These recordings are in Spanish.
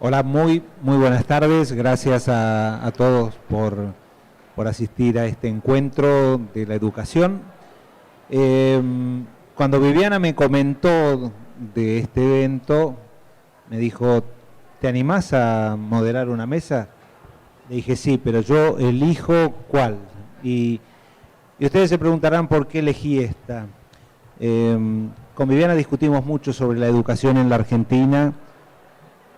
Hola, muy buenas tardes. Gracias a todos por asistir a este encuentro de la educación. Cuando Viviana me comentó de este evento, me dijo, ¿te animás a moderar una mesa? Le dije, sí, pero yo elijo cuál. Y ustedes se preguntarán por qué elegí esta. Con Viviana discutimos mucho sobre la educación en la Argentina,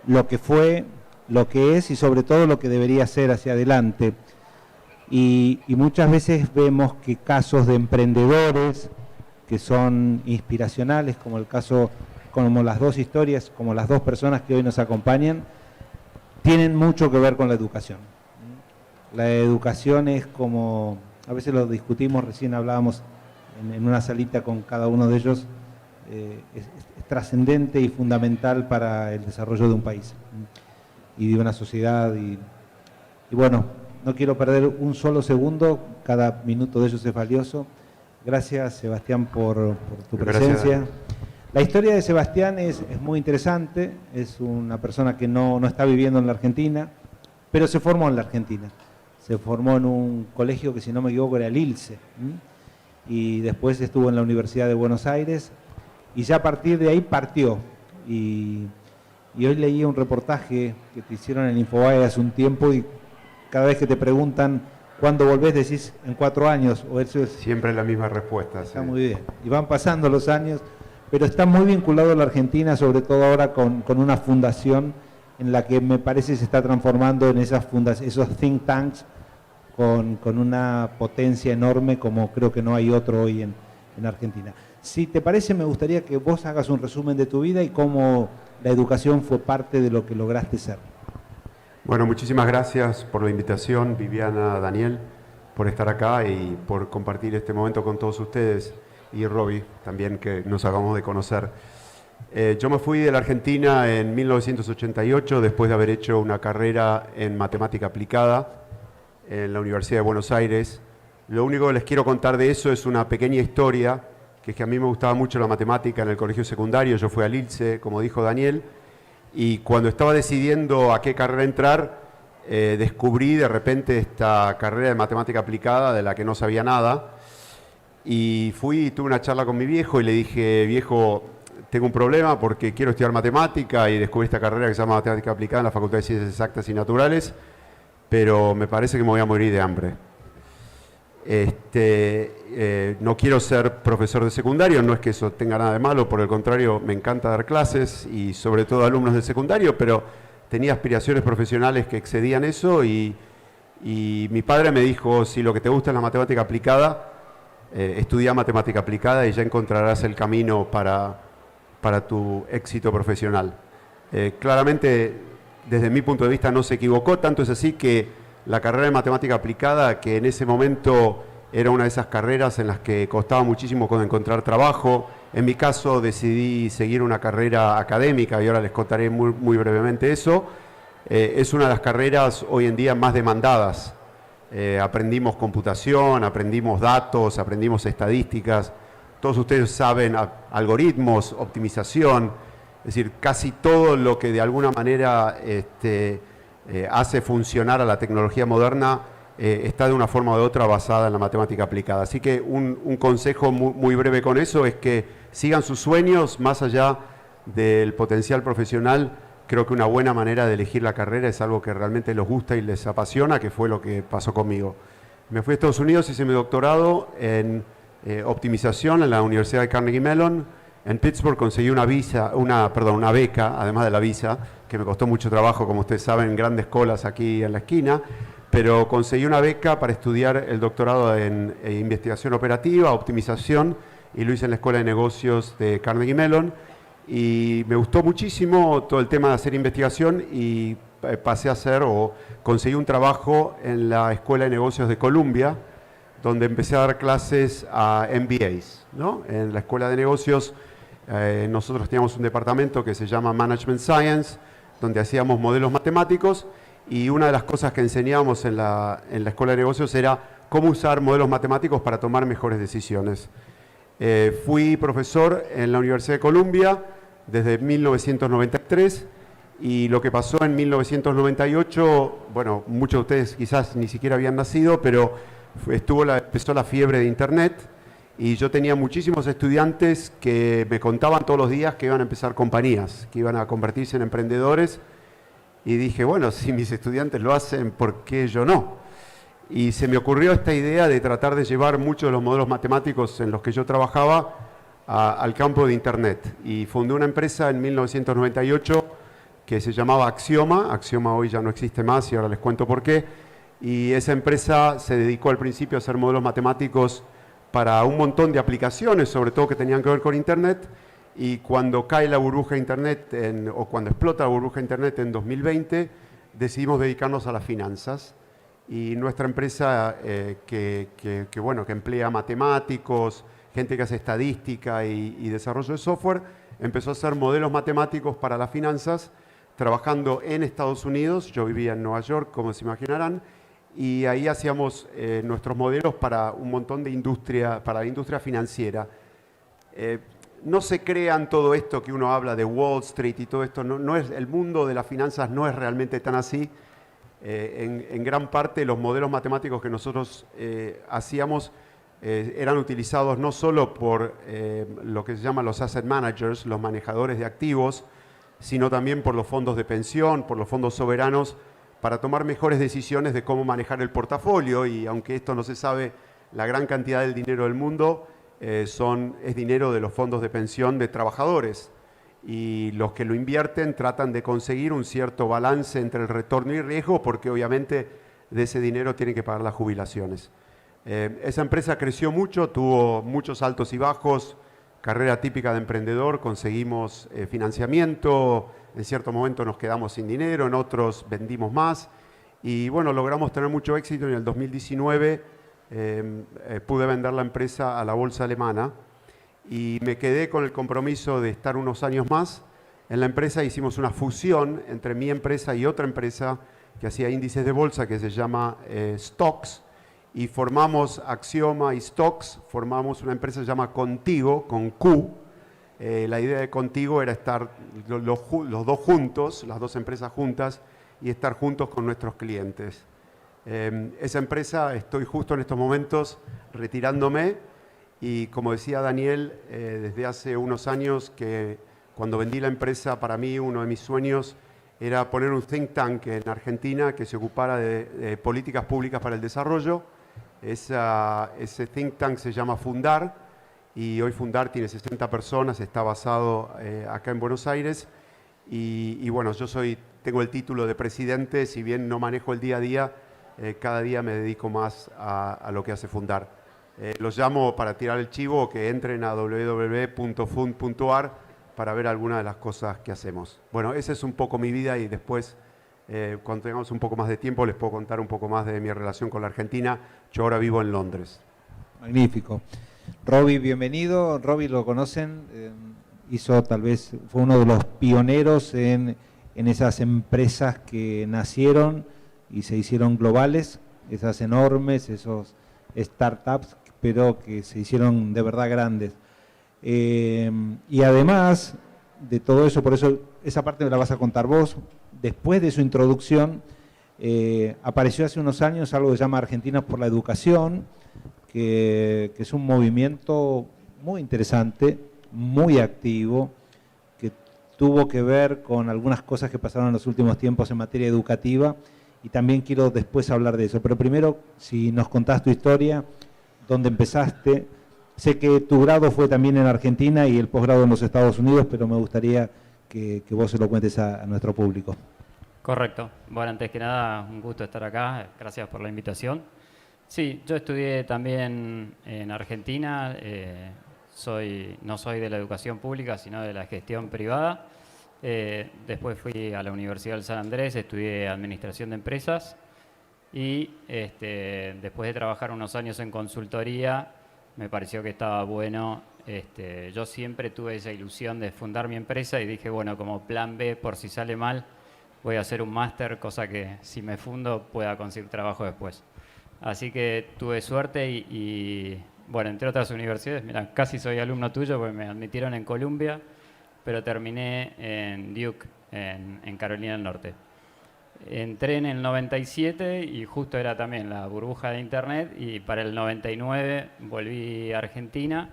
lo que fue, lo que es y sobre todo lo que debería ser hacia adelante. Y muchas veces vemos que casos de emprendedores que son inspiracionales, como el caso, como las dos historias, como las dos personas que hoy nos acompañan, tienen mucho que ver con la educación. La educación es como, a veces lo discutimos, recién hablábamos en una salita con cada uno de ellos, es trascendente y fundamental para el desarrollo de un país y de una sociedad. Y bueno, no quiero perder un solo segundo, cada minuto de ellos es valioso. Gracias, Sebastián, por tu presencia. Gracias. La historia de Sebastián es muy interesante, es una persona que no está viviendo en la Argentina, pero se formó en la Argentina. Se formó en un colegio que, si no me equivoco, era el ILSE, y después estuvo en la Universidad de Buenos Aires, y ya a partir de ahí partió. Y hoy leí un reportaje que te hicieron en Infobae hace un tiempo, y cada vez que te preguntan cuándo volvés, decís en 4 años. O eso es, siempre la misma respuesta. Está muy bien. Y van pasando los años, pero está muy vinculado a la Argentina, sobre todo ahora con una fundación en la que me parece se está transformando en esas esos think tanks con una potencia enorme, como creo que no hay otro hoy en Argentina. Si te parece, me gustaría que vos hagas un resumen de tu vida y cómo la educación fue parte de lo que lograste ser. Bueno, muchísimas gracias por la invitación, Viviana, Daniel, por estar acá y por compartir este momento con todos ustedes, y Robbie también, que nos acabamos de conocer. Yo me fui de la Argentina en 1988 después de haber hecho una carrera en matemática aplicada en la Universidad de Buenos Aires. Lo único que les quiero contar de eso es una pequeña historia, que es que a mí me gustaba mucho la matemática en el colegio secundario. Yo fui al ILSE, como dijo Daniel, y cuando estaba decidiendo a qué carrera entrar, descubrí de repente esta carrera de matemática aplicada de la que no sabía nada, y fui y tuve una charla con mi viejo y le dije, viejo, tengo un problema porque quiero estudiar matemática y descubrí esta carrera que se llama matemática aplicada en la Facultad de Ciencias Exactas y Naturales, pero me parece que me voy a morir de hambre. No quiero ser profesor de secundario, no es que eso tenga nada de malo, por el contrario, me encanta dar clases y sobre todo a alumnos de secundario, pero tenía aspiraciones profesionales que excedían eso, y mi padre me dijo, si lo que te gusta es la matemática aplicada, estudia matemática aplicada y ya encontrarás el camino para tu éxito profesional. Claramente, desde mi punto de vista, no se equivocó, tanto es así que la carrera de matemática aplicada, que en ese momento era una de esas carreras en las que costaba muchísimo encontrar trabajo, en mi caso decidí seguir una carrera académica, y ahora les contaré muy brevemente eso. Es una de las carreras hoy en día más demandadas. Aprendimos computación, aprendimos datos, aprendimos estadísticas, todos ustedes saben algoritmos, optimización, es decir, casi todo lo que de alguna manera hace funcionar a la tecnología moderna está de una forma u otra basada en la matemática aplicada. Así que un consejo muy breve con eso es que sigan sus sueños más allá del potencial profesional. Creo que una buena manera de elegir la carrera es algo que realmente les gusta y les apasiona, que fue lo que pasó conmigo. Me fui a Estados Unidos, hice mi doctorado en optimización en la Universidad de Carnegie Mellon. En Pittsburgh conseguí una beca, además de la visa, que me costó mucho trabajo, como ustedes saben, grandes colas aquí en la esquina, pero conseguí una beca para estudiar el doctorado en investigación operativa, optimización, y lo hice en la Escuela de Negocios de Carnegie Mellon, y me gustó muchísimo todo el tema de hacer investigación, y pasé a hacer o conseguí un trabajo en la Escuela de Negocios de Columbia, donde empecé a dar clases a MBAs, ¿no? En la Escuela de Negocios nosotros teníamos un departamento que se llama Management Science, donde hacíamos modelos matemáticos, y una de las cosas que enseñábamos en la Escuela de Negocios era cómo usar modelos matemáticos para tomar mejores decisiones. Fui profesor en la Universidad de Columbia desde 1993 Y lo que pasó en 1998, bueno, muchos de ustedes quizás ni siquiera habían nacido, pero empezó la fiebre de Internet y yo tenía muchísimos estudiantes que me contaban todos los días que iban a empezar compañías, que iban a convertirse en emprendedores. Y dije, bueno, si mis estudiantes lo hacen, ¿por qué yo no? Y se me ocurrió esta idea de tratar de llevar muchos de los modelos matemáticos en los que yo trabajaba al campo de Internet. Y fundé una empresa en 1998 que se llamaba Axioma. Axioma hoy ya no existe más y ahora les cuento por qué. Y esa empresa se dedicó al principio a hacer modelos matemáticos para un montón de aplicaciones, sobre todo que tenían que ver con Internet. Y cuando cae la burbuja de Internet, o cuando explota la burbuja de Internet en 2020, decidimos dedicarnos a las finanzas. Y nuestra empresa, bueno, que emplea matemáticos, gente que hace estadística y desarrollo de software, empezó a hacer modelos matemáticos para las finanzas, trabajando en Estados Unidos. Yo vivía en Nueva York, como se imaginarán, y ahí hacíamos nuestros modelos para un montón de industria, para la industria financiera. No se crean todo esto que uno habla de Wall Street y todo esto, no es, el mundo de las finanzas no es realmente tan así. En gran parte los modelos matemáticos que nosotros hacíamos eran utilizados no solo por lo que se llaman los asset managers, los manejadores de activos, sino también por los fondos de pensión, por los fondos soberanos, para tomar mejores decisiones de cómo manejar el portafolio. Y aunque esto no se sabe, la gran cantidad del dinero del mundo es dinero de los fondos de pensión de trabajadores. Y los que lo invierten tratan de conseguir un cierto balance entre el retorno y riesgo, porque obviamente de ese dinero tienen que pagar las jubilaciones. Esa empresa creció mucho, tuvo muchos altos y bajos, carrera típica de emprendedor, conseguimos financiamiento, en cierto momento nos quedamos sin dinero, en otros vendimos más y bueno, logramos tener mucho éxito. En el 2019 pude vender la empresa a la bolsa alemana y me quedé con el compromiso de estar unos años más. En la empresa hicimos una fusión entre mi empresa y otra empresa que hacía índices de bolsa que se llama Stocks, y formamos Axioma y Stocks, formamos una empresa que se llama Contigo, con Q. La idea de Contigo era estar los dos juntos, las dos empresas juntas, y estar juntos con nuestros clientes. Esa empresa, estoy justo en estos momentos retirándome, y como decía Daniel, desde hace unos años que cuando vendí la empresa, para mí uno de mis sueños era poner un think tank en Argentina que se ocupara de políticas públicas para el desarrollo. Ese think tank se llama Fundar y hoy Fundar tiene 60 personas, está basado acá en Buenos Aires y bueno, yo tengo el título de presidente, si bien no manejo el día a día, cada día me dedico más a lo que hace Fundar. Los llamo para tirar el chivo, que entren a www.fund.ar para ver algunas de las cosas que hacemos. Bueno, esa es un poco mi vida y después, cuando tengamos un poco más de tiempo, les puedo contar un poco más de mi relación con la Argentina. Yo ahora vivo en Londres. Magnífico. Robbie, bienvenido. Robbie lo conocen, fue uno de los pioneros en esas empresas que nacieron y se hicieron globales, esas enormes, esos startups, pero que se hicieron de verdad grandes. Y además de todo eso, por eso esa parte me la vas a contar vos. Después de su introducción, apareció hace unos años algo que se llama Argentinos por la Educación, que es un movimiento muy interesante, muy activo, que tuvo que ver con algunas cosas que pasaron en los últimos tiempos en materia educativa, y también quiero después hablar de eso. Pero primero, si nos contás tu historia, dónde empezaste. Sé que tu grado fue también en Argentina y el posgrado en los Estados Unidos, pero me gustaría que vos se lo cuentes a nuestro público. Correcto. Bueno, antes que nada, un gusto estar acá. Gracias por la invitación. Sí, yo estudié también en Argentina. No soy de la educación pública, sino de la gestión privada. Después fui a la Universidad del San Andrés, estudié Administración de Empresas y después de trabajar unos años en consultoría, me pareció que estaba bueno. Yo siempre tuve esa ilusión de fundar mi empresa y dije, bueno, como plan B, por si sale mal, voy a hacer un máster, cosa que si me fundo pueda conseguir trabajo después. Así que tuve suerte y bueno, entre otras universidades, mira, casi soy alumno tuyo porque me admitieron en Columbia, pero terminé en Duke, en Carolina del Norte. Entré en el 97 y justo era también la burbuja de Internet, y para el 99 volví a Argentina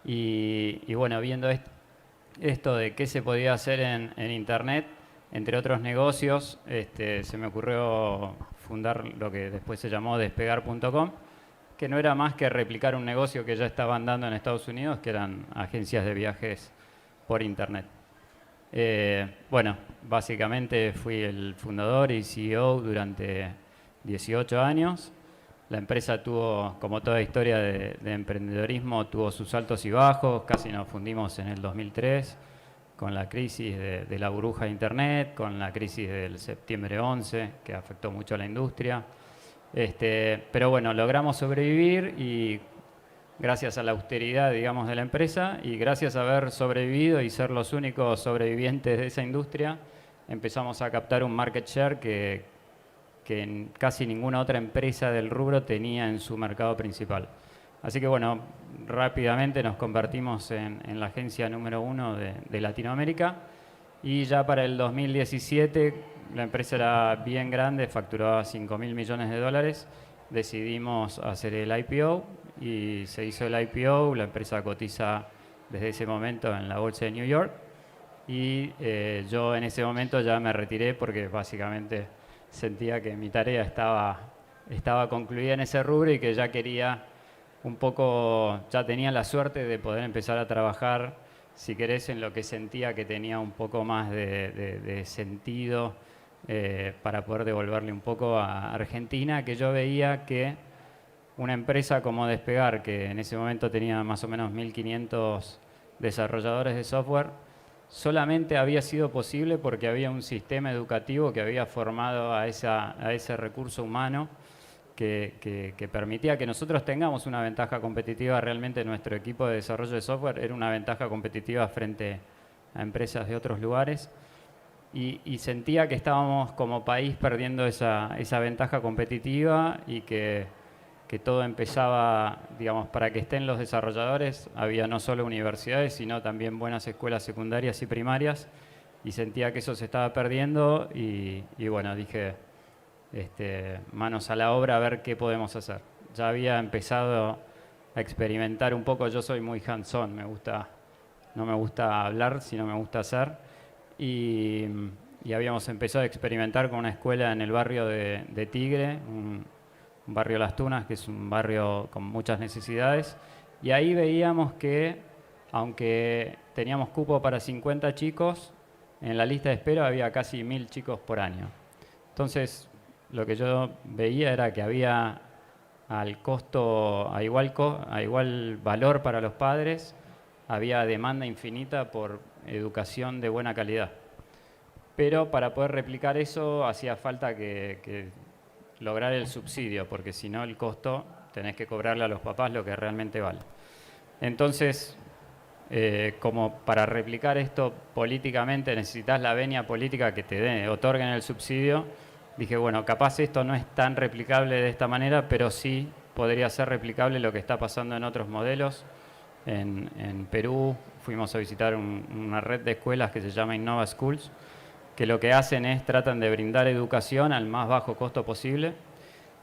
y bueno, viendo esto de qué se podía hacer en Internet, entre otros negocios, se me ocurrió fundar lo que después se llamó Despegar.com, que no era más que replicar un negocio que ya estaban dando en Estados Unidos, que eran agencias de viajes por Internet. Bueno, básicamente fui el fundador y CEO durante 18 años. La empresa tuvo, como toda historia de emprendedorismo, tuvo sus altos y bajos. Casi nos fundimos en el 2003 con la crisis de la burbuja de Internet, con la crisis del septiembre 11, que afectó mucho a la industria. Pero bueno, logramos sobrevivir y gracias a la austeridad, digamos, de la empresa y gracias a haber sobrevivido y ser los únicos sobrevivientes de esa industria, empezamos a captar un market share que casi ninguna otra empresa del rubro tenía en su mercado principal. Así que bueno, rápidamente nos convertimos en la agencia número 1 de Latinoamérica y ya para el 2017 la empresa era bien grande, facturaba $5.000 millones. Decidimos hacer el IPO y se hizo el IPO, la empresa cotiza desde ese momento en la bolsa de New York y yo en ese momento ya me retiré porque básicamente sentía que mi tarea estaba concluida en ese rubro y que ya quería un poco, ya tenía la suerte de poder empezar a trabajar, si querés, en lo que sentía que tenía un poco más de sentido para poder devolverle un poco a Argentina, que yo veía que una empresa como Despegar, que en ese momento tenía más o menos 1.500 desarrolladores de software, solamente había sido posible porque había un sistema educativo que había formado a ese recurso humano que permitía que nosotros tengamos una ventaja competitiva. Realmente nuestro equipo de desarrollo de software era una ventaja competitiva frente a empresas de otros lugares y sentía que estábamos como país perdiendo esa ventaja competitiva y que todo empezaba, digamos, para que estén los desarrolladores, había no solo universidades, sino también buenas escuelas secundarias y primarias, y sentía que eso se estaba perdiendo y bueno, dije, manos a la obra a ver qué podemos hacer. Ya había empezado a experimentar un poco, yo soy muy hands-on, no me gusta hablar, sino me gusta hacer, y habíamos empezado a experimentar con una escuela en el barrio de Tigre, un barrio Las Tunas, que es un barrio con muchas necesidades, y ahí veíamos que, aunque teníamos cupo para 50 chicos, en la lista de espera había casi 1.000 chicos por año. Entonces, lo que yo veía era que había al costo, a igual valor para los padres, había demanda infinita por educación de buena calidad. Pero para poder replicar eso hacía falta que lograr el subsidio, porque si no el costo tenés que cobrarle a los papás lo que realmente vale. Entonces, como para replicar esto políticamente necesitas la venia política que te otorguen el subsidio, dije, bueno, capaz esto no es tan replicable de esta manera, pero sí podría ser replicable lo que está pasando en otros modelos. En Perú fuimos a visitar una red de escuelas que se llama Innova Schools, que lo que hacen es tratan de brindar educación al más bajo costo posible.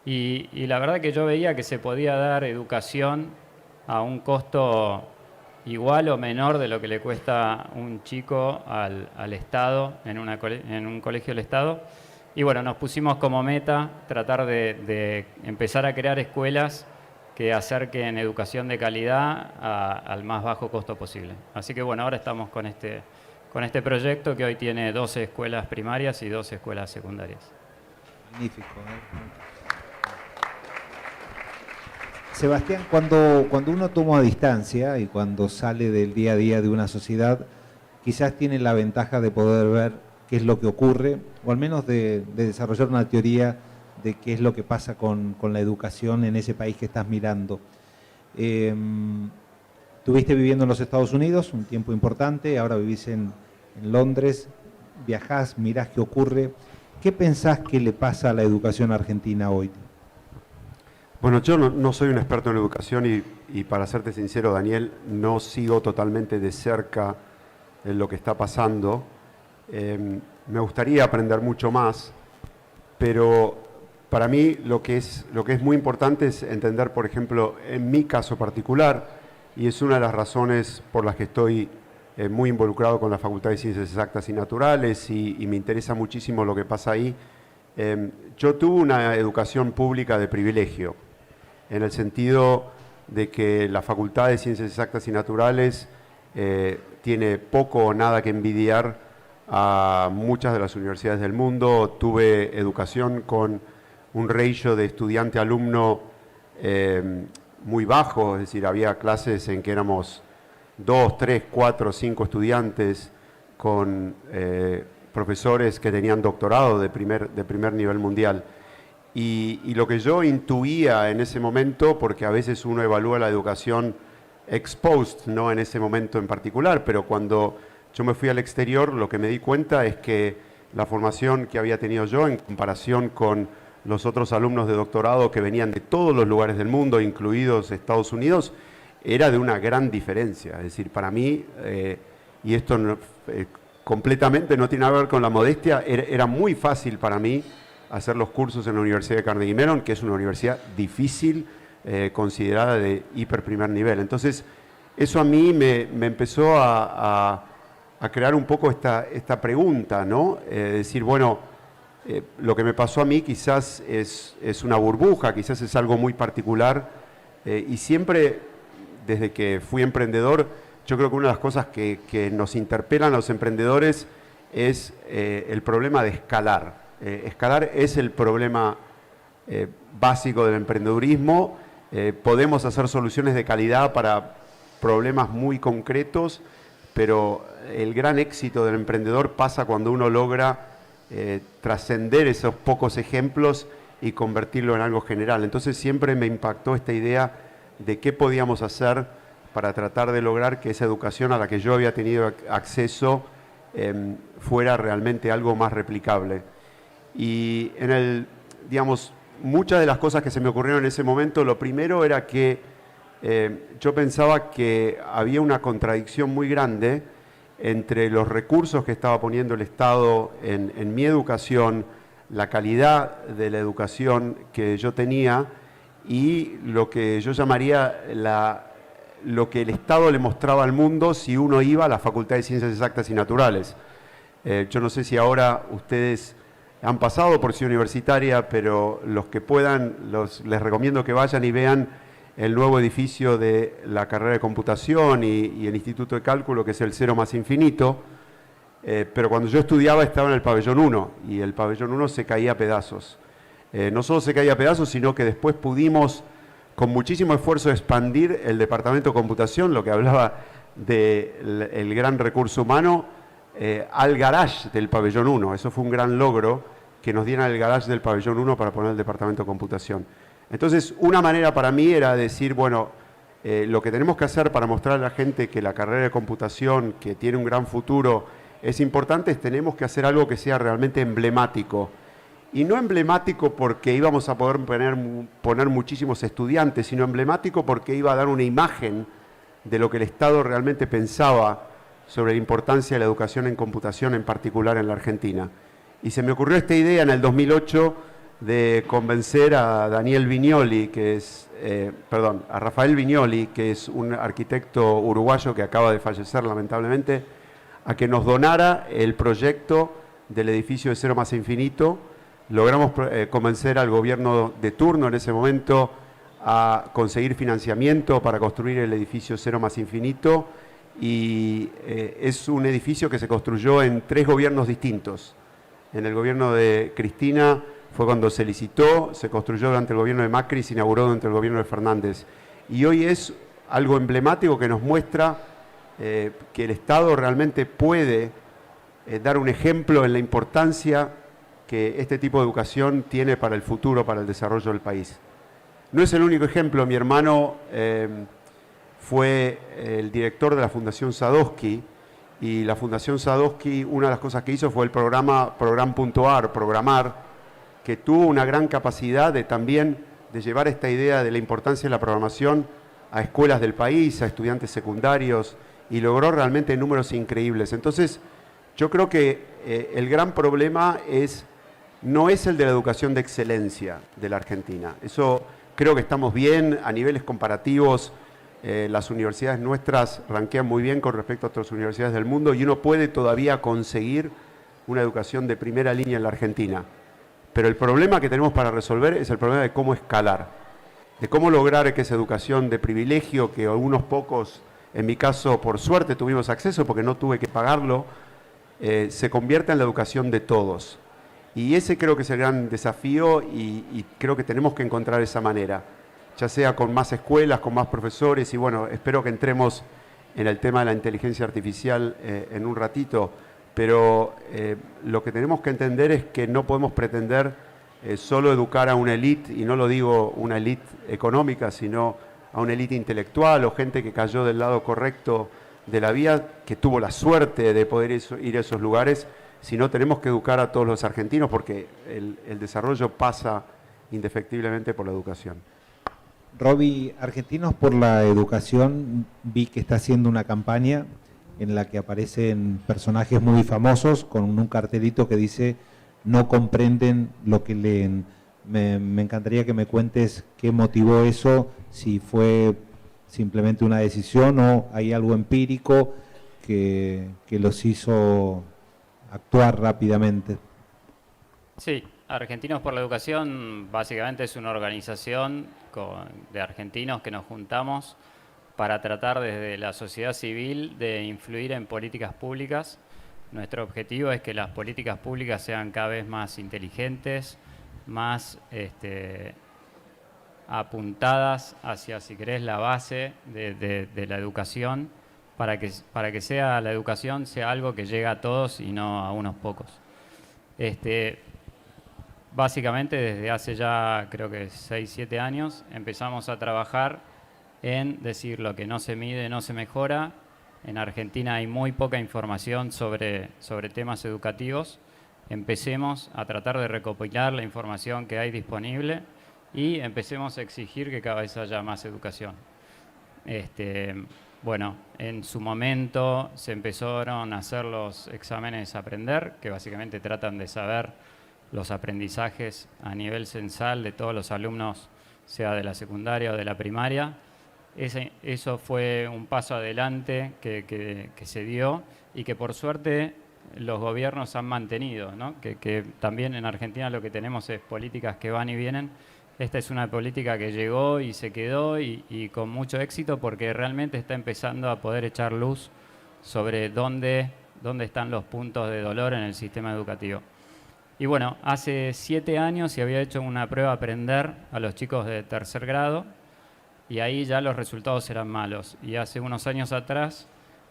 Y la verdad que yo veía que se podía dar educación a un costo igual o menor de lo que le cuesta un chico al Estado, en un colegio del Estado. Y bueno, nos pusimos como meta tratar de empezar a crear escuelas que acerquen educación de calidad al más bajo costo posible. Así que bueno, ahora estamos con este proyecto que hoy tiene 12 escuelas primarias y 12 escuelas secundarias. Magnífico. Sebastián, cuando uno toma distancia y cuando sale del día a día de una sociedad, quizás tiene la ventaja de poder ver qué es lo que ocurre, o al menos de desarrollar una teoría de qué es lo que pasa con la educación en ese país que estás mirando. Estuviste viviendo en los Estados Unidos un tiempo importante, ahora vivís en Londres, viajás, mirás qué ocurre. ¿Qué pensás que le pasa a la educación argentina hoy? Bueno, yo no soy un experto en educación y para serte sincero, Daniel, no sigo totalmente de cerca en lo que está pasando. Me gustaría aprender mucho más, pero para mí lo que es muy importante es entender, por ejemplo, en mi caso particular, y es una de las razones por las que estoy muy involucrado con la Facultad de Ciencias Exactas y Naturales y me interesa muchísimo lo que pasa ahí. Yo tuve una educación pública de privilegio, en el sentido de que la Facultad de Ciencias Exactas y Naturales tiene poco o nada que envidiar a muchas de las universidades del mundo. Tuve educación con un ratio de estudiante-alumno muy bajo, es decir, había clases en que éramos 2, 3, 4, 5 estudiantes con profesores que tenían doctorado de primer nivel mundial. Y lo que yo intuía en ese momento, porque a veces uno evalúa la educación ex post, no en ese momento en particular, pero cuando yo me fui al exterior, lo que me di cuenta es que la formación que había tenido yo en comparación con los otros alumnos de doctorado que venían de todos los lugares del mundo, incluidos Estados Unidos, era de una gran diferencia. Es decir, para mí, y esto completamente no tiene nada que ver con la modestia, era muy fácil para mí hacer los cursos en la Universidad de Carnegie Mellon, que es una universidad difícil, considerada de hiper primer nivel. Entonces, eso a mí me empezó a crear un poco esta pregunta, ¿no? Decir, bueno, lo que me pasó a mí quizás es una burbuja, quizás es algo muy particular, y siempre, desde que fui emprendedor, yo creo que una de las cosas que nos interpelan a los emprendedores es el problema de escalar. Escalar es el problema básico del emprendedurismo. Podemos hacer soluciones de calidad para problemas muy concretos, pero el gran éxito del emprendedor pasa cuando uno logra trascender esos pocos ejemplos y convertirlo en algo general. Entonces siempre me impactó esta idea de qué podíamos hacer para tratar de lograr que esa educación a la que yo había tenido acceso fuera realmente algo más replicable. Y digamos, muchas de las cosas que se me ocurrieron en ese momento, lo primero era que yo pensaba que había una contradicción muy grande entre los recursos que estaba poniendo el Estado en mi educación, la calidad de la educación que yo tenía y lo que yo llamaría lo que el Estado le mostraba al mundo si uno iba a la Facultad de Ciencias Exactas y Naturales. Yo no sé si ahora ustedes han pasado por Ciudad Universitaria, pero los que puedan, les recomiendo que vayan y vean el nuevo edificio de la carrera de computación y el Instituto de Cálculo, que es el Cero más Infinito. Pero cuando yo estudiaba estaba en el pabellón 1 y el pabellón 1 se caía a pedazos. No solo se caía a pedazos, sino que después pudimos, con muchísimo esfuerzo, expandir el departamento de computación, lo que hablaba del gran recurso humano, al garage del pabellón 1. Eso fue un gran logro, que nos dieran el garage del pabellón 1 para poner el departamento de computación. Entonces, una manera para mí era decir, bueno, lo que tenemos que hacer para mostrar a la gente que la carrera de computación, que tiene un gran futuro, es importante, tenemos que hacer algo que sea realmente emblemático. Y no emblemático porque íbamos a poder poner muchísimos estudiantes, sino emblemático porque iba a dar una imagen de lo que el Estado realmente pensaba sobre la importancia de la educación en computación, en particular en la Argentina. Y se me ocurrió esta idea en el 2008 de convencer a Daniel Viñoli, a Rafael Viñoli, que es un arquitecto uruguayo que acaba de fallecer lamentablemente, a que nos donara el proyecto del edificio de Cero más Infinito. Logramos convencer al gobierno de turno en ese momento a conseguir financiamiento para construir el edificio Cero más Infinito, y es un edificio que se construyó en 3 gobiernos distintos. En el gobierno de Cristina fue cuando se licitó, se construyó durante el gobierno de Macri y se inauguró durante el gobierno de Fernández. Y hoy es algo emblemático que nos muestra que el Estado realmente puede dar un ejemplo en la importancia que este tipo de educación tiene para el futuro, para el desarrollo del país. No es el único ejemplo. Mi hermano fue el director de la Fundación Sadowski, y la Fundación Sadowski, una de las cosas que hizo fue el programa Program.ar, programar, que tuvo una gran capacidad también de llevar esta idea de la importancia de la programación a escuelas del país, a estudiantes secundarios, y logró realmente números increíbles. Entonces, Yo creo que el gran problema no es el de la educación de excelencia de la Argentina. Eso creo que estamos bien a niveles comparativos. Las universidades nuestras ranquean muy bien con respecto a otras universidades del mundo y uno puede todavía conseguir una educación de primera línea en la Argentina. Pero el problema que tenemos para resolver es el problema de cómo escalar, de cómo lograr que esa educación de privilegio, que algunos pocos, en mi caso por suerte tuvimos acceso porque no tuve que pagarlo, se convierta en la educación de todos. Y ese creo que es el gran desafío y creo que tenemos que encontrar esa manera, ya sea con más escuelas, con más profesores y bueno, espero que entremos en el tema de la inteligencia artificial en un ratito, pero lo que tenemos que entender es que no podemos pretender solo educar a una élite, y no lo digo una élite económica, sino a una élite intelectual o gente que cayó del lado correcto de la vía, que tuvo la suerte de poder ir a esos lugares, sino tenemos que educar a todos los argentinos porque el desarrollo pasa indefectiblemente por la educación. Roby, Argentinos por la Educación, vi que está haciendo una campaña en la que aparecen personajes muy famosos con un cartelito que dice no comprenden lo que leen. Me encantaría que me cuentes qué motivó eso, si fue simplemente una decisión o hay algo empírico que los hizo actuar rápidamente. Sí, Argentinos por la Educación básicamente es una organización de argentinos que nos juntamos para tratar desde la sociedad civil de influir en políticas públicas. Nuestro objetivo es que las políticas públicas sean cada vez más inteligentes, más apuntadas hacia, si querés, la base de la educación, para que sea la educación sea algo que llegue a todos y no a unos pocos. Básicamente desde hace ya creo que 6, 7 años empezamos a trabajar en decir lo que no se mide no se mejora. En Argentina hay muy poca información sobre temas educativos. Empecemos a tratar de recopilar la información que hay disponible y empecemos a exigir que cada vez haya más educación. Bueno, en su momento se empezaron a hacer los exámenes Aprender, que básicamente tratan de saber los aprendizajes a nivel censal de todos los alumnos, sea de la secundaria o de la primaria. Eso fue un paso adelante que se dio y que por suerte los gobiernos han mantenido, ¿no? Que también en Argentina lo que tenemos es políticas que van y vienen. Esta es una política que llegó y se quedó y con mucho éxito porque realmente está empezando a poder echar luz sobre dónde están los puntos de dolor en el sistema educativo. Y bueno, hace 7 años se había hecho una prueba Aprender a los chicos de tercer grado y ahí ya los resultados eran malos. Y hace unos años atrás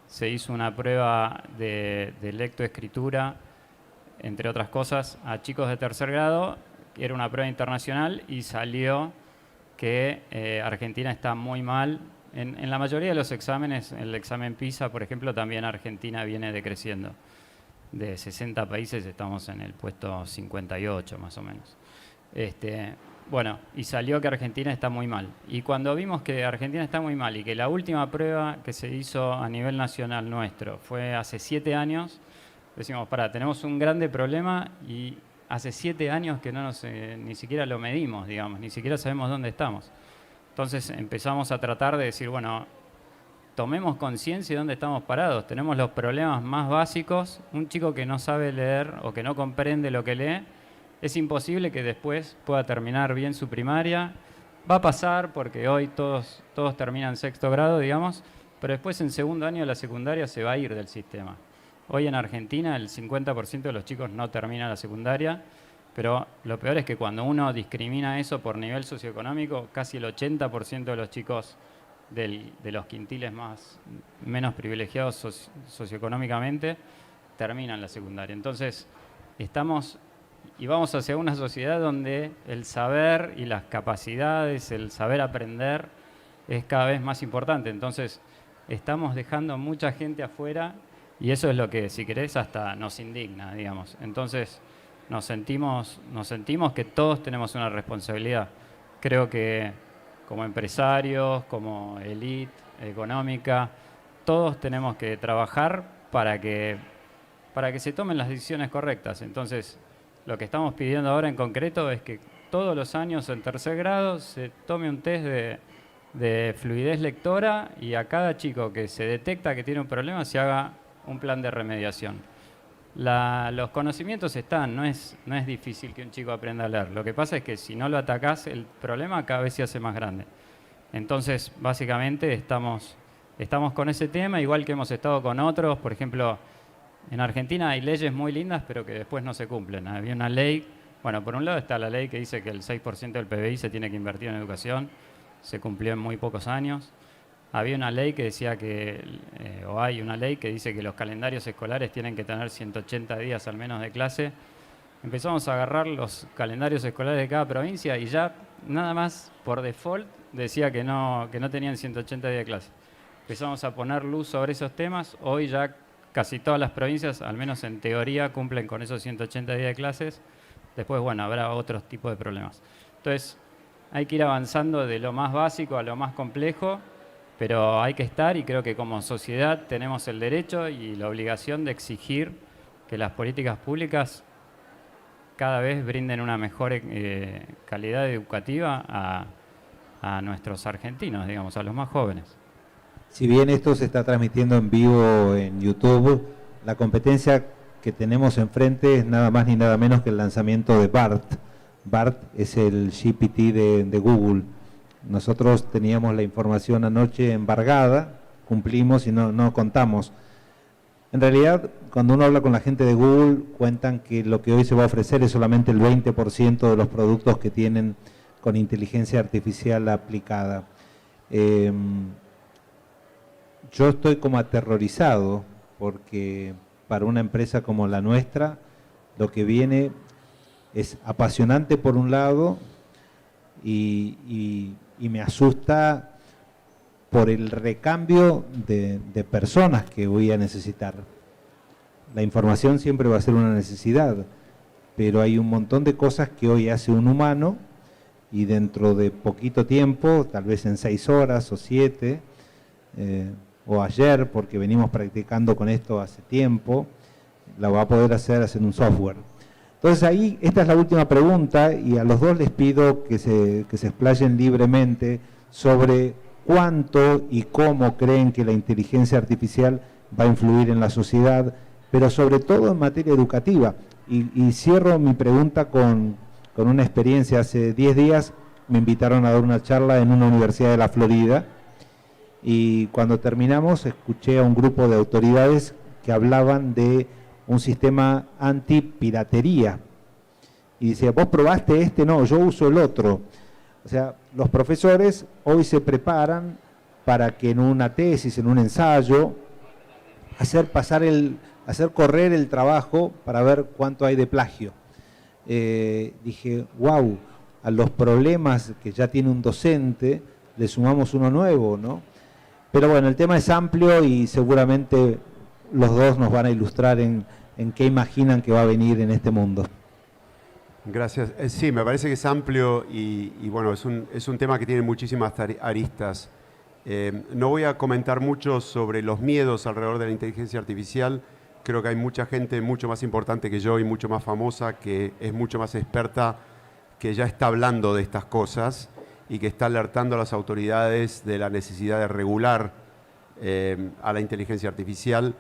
se hizo una prueba de lectoescritura, entre otras cosas, a chicos de tercer grado. Era una prueba internacional y salió que Argentina está muy mal. En la mayoría de los exámenes, el examen PISA, por ejemplo, también Argentina viene decreciendo. De 60 países estamos en el puesto 58 más o menos. Bueno, y salió que Argentina está muy mal. Y cuando vimos que Argentina está muy mal y que la última prueba que se hizo a nivel nacional nuestro fue hace 7 años, decimos, tenemos un grande problema y hace 7 años que ni siquiera lo medimos, digamos, ni siquiera sabemos dónde estamos. Entonces empezamos a tratar de decir, bueno, tomemos conciencia de dónde estamos parados. Tenemos los problemas más básicos. Un chico que no sabe leer o que no comprende lo que lee, es imposible que después pueda terminar bien su primaria. Va a pasar porque hoy todos terminan sexto grado, digamos, pero después en segundo año de la secundaria se va a ir del sistema. Hoy en Argentina el 50% de los chicos no termina la secundaria, pero lo peor es que cuando uno discrimina eso por nivel socioeconómico, casi el 80% de los chicos de los quintiles menos privilegiados socioeconómicamente terminan la secundaria. Entonces, vamos hacia una sociedad donde el saber y las capacidades, el saber aprender es cada vez más importante. Entonces, estamos dejando mucha gente afuera y eso es lo que, si querés, hasta nos indigna, digamos. Entonces, nos sentimos que todos tenemos una responsabilidad. Creo que como empresarios, como élite económica, todos tenemos que trabajar para que para que se tomen las decisiones correctas. Entonces, lo que estamos pidiendo ahora en concreto es que todos los años en tercer grado se tome un test de fluidez lectora y a cada chico que se detecta que tiene un problema se haga un plan de remediación. Los conocimientos están, no es difícil que un chico aprenda a leer. Lo que pasa es que si no lo atacás, el problema cada vez se hace más grande. Entonces, básicamente estamos con ese tema, igual que hemos estado con otros. Por ejemplo, en Argentina hay leyes muy lindas, pero que después no se cumplen. Había una ley, bueno, por un lado está la ley que dice que el 6% del PBI se tiene que invertir en educación, se cumplió en muy pocos años. Había una ley que decía que, o hay una ley que dice que los calendarios escolares tienen que tener 180 días al menos de clase. Empezamos a agarrar los calendarios escolares de cada provincia y ya nada más por default decía que no tenían 180 días de clase. Empezamos a poner luz sobre esos temas. Hoy ya casi todas las provincias, al menos en teoría, cumplen con esos 180 días de clases. Después, bueno, habrá otros tipos de problemas. Entonces, hay que ir avanzando de lo más básico a lo más complejo, pero hay que estar, y creo que como sociedad tenemos el derecho y la obligación de exigir que las políticas públicas cada vez brinden una mejor calidad educativa a nuestros argentinos, digamos, a los más jóvenes. Si bien esto se está transmitiendo en vivo en YouTube, la competencia que tenemos enfrente es nada más ni nada menos que el lanzamiento de BART. BART es el GPT de Google. Nosotros teníamos la información anoche embargada, cumplimos y no contamos. En realidad, cuando uno habla con la gente de Google, cuentan que lo que hoy se va a ofrecer es solamente el 20% de los productos que tienen con inteligencia artificial aplicada. Yo estoy como aterrorizado porque para una empresa como la nuestra, lo que viene es apasionante por un lado y me asusta por el recambio de personas que voy a necesitar. La información siempre va a ser una necesidad, pero hay un montón de cosas que hoy hace un humano y dentro de poquito tiempo, tal vez en 6 horas o 7, o ayer, porque venimos practicando con esto hace tiempo, la va a poder hacer un software. Entonces ahí, esta es la última pregunta y a los dos les pido que se explayen libremente sobre cuánto y cómo creen que la inteligencia artificial va a influir en la sociedad, pero sobre todo en materia educativa. Y cierro mi pregunta con una experiencia. Hace 10 días me invitaron a dar una charla en una universidad de la Florida y cuando terminamos escuché a un grupo de autoridades que hablaban de un sistema antipiratería. Y dice, ¿vos probaste este? No, yo uso el otro. O sea, los profesores hoy se preparan para que en una tesis, en un ensayo, hacer correr el trabajo para ver cuánto hay de plagio. Dije, wow, a los problemas que ya tiene un docente le sumamos uno nuevo, ¿no? Pero bueno, el tema es amplio y seguramente los dos nos van a ilustrar en qué imaginan que va a venir en este mundo. Gracias. Sí, me parece que es amplio y bueno, es un tema que tiene muchísimas aristas. No voy a comentar mucho sobre los miedos alrededor de la inteligencia artificial. Creo que hay mucha gente mucho más importante que yo y mucho más famosa, que es mucho más experta, que ya está hablando de estas cosas y que está alertando a las autoridades de la necesidad de regular a la inteligencia artificial.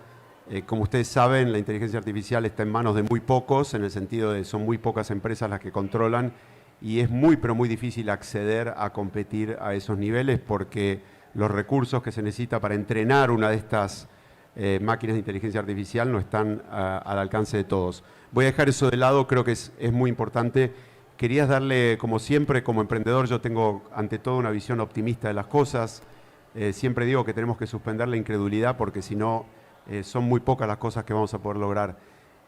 Como ustedes saben, la inteligencia artificial está en manos de muy pocos, en el sentido de son muy pocas empresas las que controlan y es muy, pero muy difícil acceder a competir a esos niveles porque los recursos que se necesita para entrenar una de estas máquinas de inteligencia artificial no están al alcance de todos. Voy a dejar eso de lado, creo que es muy importante. Querías darle, como siempre, como emprendedor, yo tengo ante todo una visión optimista de las cosas. Siempre digo que tenemos que suspender la incredulidad porque si no, son muy pocas las cosas que vamos a poder lograr.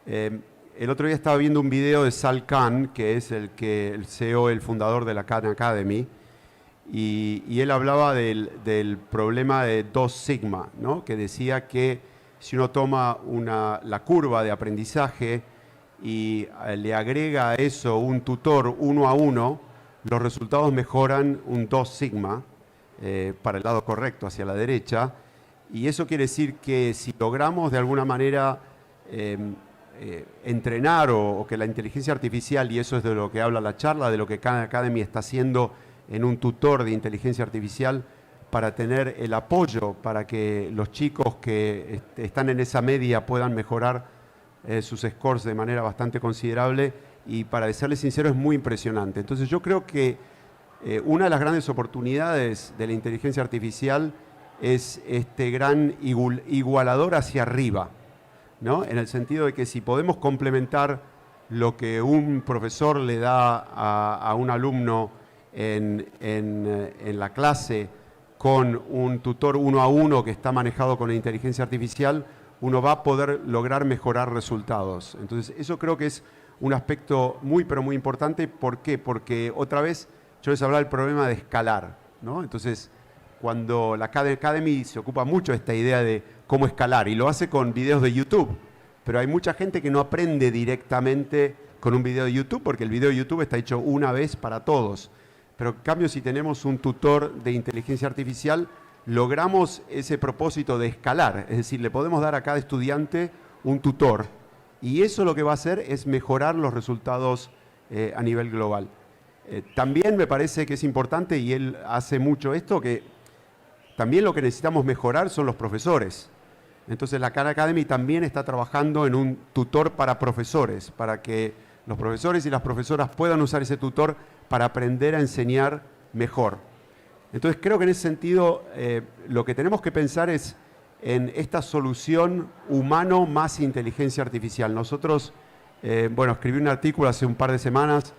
El otro día estaba viendo un video de Sal Khan, que es el CEO, el fundador de la Khan Academy, y él hablaba del problema de 2 sigma, ¿no? Que decía que si uno toma la curva de aprendizaje y le agrega a eso un tutor 1 a 1, los resultados mejoran un 2 sigma para el lado correcto, hacia la derecha, y eso quiere decir que si logramos de alguna manera entrenar o que la inteligencia artificial, y eso es de lo que habla la charla, de lo que Khan Academy está haciendo en un tutor de inteligencia artificial para tener el apoyo para que los chicos que están en esa media puedan mejorar sus scores de manera bastante considerable, y para serles sincero es muy impresionante. Entonces yo creo que una de las grandes oportunidades de la inteligencia artificial es este gran igualador hacia arriba, ¿no? En el sentido de que si podemos complementar lo que un profesor le da a un alumno en la clase con un tutor uno a uno que está manejado con la inteligencia artificial, uno va a poder lograr mejorar resultados. Entonces, eso creo que es un aspecto muy, pero muy importante. ¿Por qué? Porque otra vez yo les hablaba del problema de escalar, ¿no? Entonces, cuando la Khan Academy se ocupa mucho de esta idea de cómo escalar, y lo hace con videos de YouTube, pero hay mucha gente que no aprende directamente con un video de YouTube, porque el video de YouTube está hecho una vez para todos. Pero en cambio, si tenemos un tutor de inteligencia artificial, logramos ese propósito de escalar. Es decir, le podemos dar a cada estudiante un tutor. Y eso lo que va a hacer es mejorar los resultados a nivel global. También me parece que es importante, y él hace mucho esto, que también lo que necesitamos mejorar son los profesores. Entonces la Khan Academy también está trabajando en un tutor para profesores, para que los profesores y las profesoras puedan usar ese tutor para aprender a enseñar mejor. Entonces creo que en ese sentido lo que tenemos que pensar es en esta solución humano más inteligencia artificial. Nosotros, escribí un artículo hace un par de semanas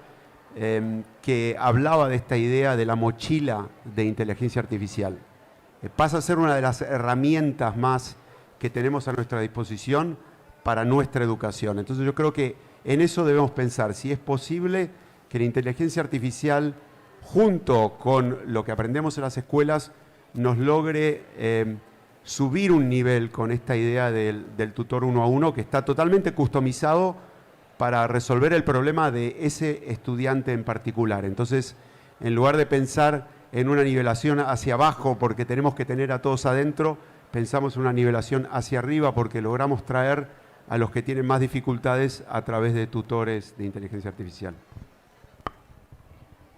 que hablaba de esta idea de la mochila de inteligencia artificial. Pasa a ser una de las herramientas más que tenemos a nuestra disposición para nuestra educación. Entonces yo creo que en eso debemos pensar, si es posible que la inteligencia artificial, junto con lo que aprendemos en las escuelas, nos logre subir un nivel con esta idea del tutor uno a uno, que está totalmente customizado para resolver el problema de ese estudiante en particular. Entonces, en lugar de pensar en una nivelación hacia abajo porque tenemos que tener a todos adentro, pensamos en una nivelación hacia arriba porque logramos traer a los que tienen más dificultades a través de tutores de inteligencia artificial.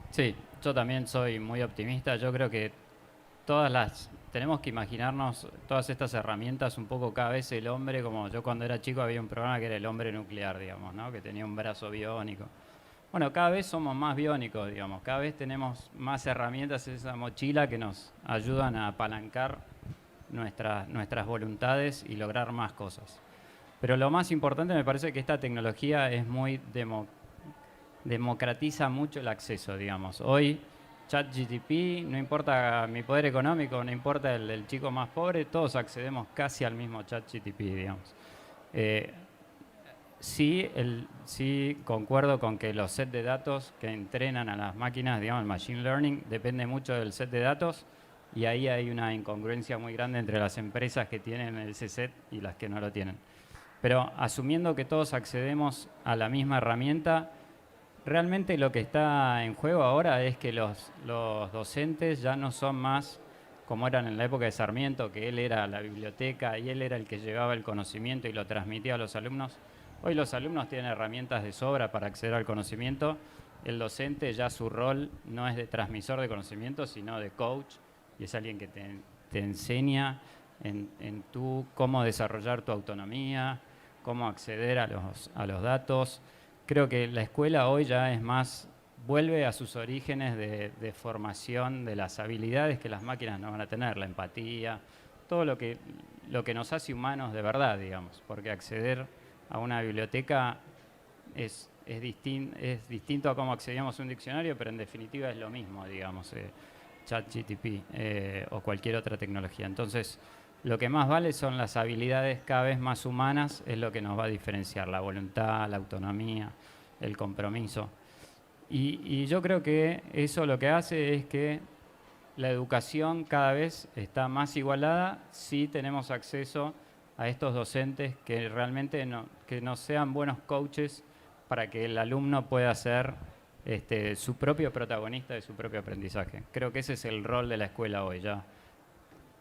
Sí, yo también soy muy optimista. Yo creo que tenemos que imaginarnos todas estas herramientas un poco cada vez el hombre, como yo cuando era chico había un programa que era el hombre nuclear, digamos, ¿no? Que tenía un brazo biónico. Bueno, cada vez somos más biónicos, digamos, cada vez tenemos más herramientas en esa mochila que nos ayudan a apalancar nuestras voluntades y lograr más cosas. Pero lo más importante me parece que esta tecnología es muy democratiza mucho el acceso, digamos. Hoy ChatGPT, no importa mi poder económico, no importa el chico más pobre, todos accedemos casi al mismo ChatGPT, digamos. Sí, concuerdo con que los sets de datos que entrenan a las máquinas, digamos, el machine learning, depende mucho del set de datos, y ahí hay una incongruencia muy grande entre las empresas que tienen ese set y las que no lo tienen. Pero asumiendo que todos accedemos a la misma herramienta, realmente lo que está en juego ahora es que los docentes ya no son más como eran en la época de Sarmiento, que él era la biblioteca y él era el que llevaba el conocimiento y lo transmitía a los alumnos. Hoy los alumnos tienen herramientas de sobra para acceder al conocimiento. El docente ya su rol no es de transmisor de conocimiento, sino de coach, y es alguien que te enseña en cómo desarrollar tu autonomía, cómo acceder a los datos. Creo que la escuela hoy ya es más, vuelve a sus orígenes de formación de las habilidades que las máquinas no van a tener, la empatía, todo lo que nos hace humanos de verdad, digamos, porque acceder a una biblioteca es distinto a cómo accedíamos a un diccionario, pero en definitiva es lo mismo, digamos, ChatGPT o cualquier otra tecnología. Entonces, lo que más vale son las habilidades cada vez más humanas, es lo que nos va a diferenciar, la voluntad, la autonomía, el compromiso. Y yo creo que eso lo que hace es que la educación cada vez está más igualada si tenemos acceso a estos docentes que realmente que no sean buenos coaches para que el alumno pueda ser su propio protagonista de su propio aprendizaje. Creo que ese es el rol de la escuela hoy ya.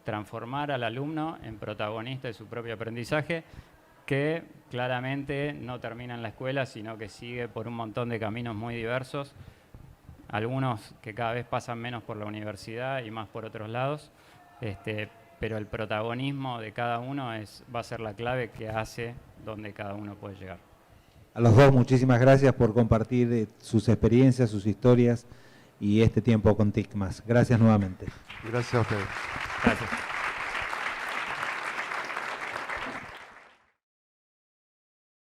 Transformar al alumno en protagonista de su propio aprendizaje, que claramente no termina en la escuela, sino que sigue por un montón de caminos muy diversos, algunos que cada vez pasan menos por la universidad y más por otros lados, pero el protagonismo de cada uno va a ser la clave que hace donde cada uno puede llegar. A los dos, muchísimas gracias por compartir sus experiencias, sus historias y este tiempo con TICMAS. Gracias nuevamente. Gracias a ustedes. Gracias.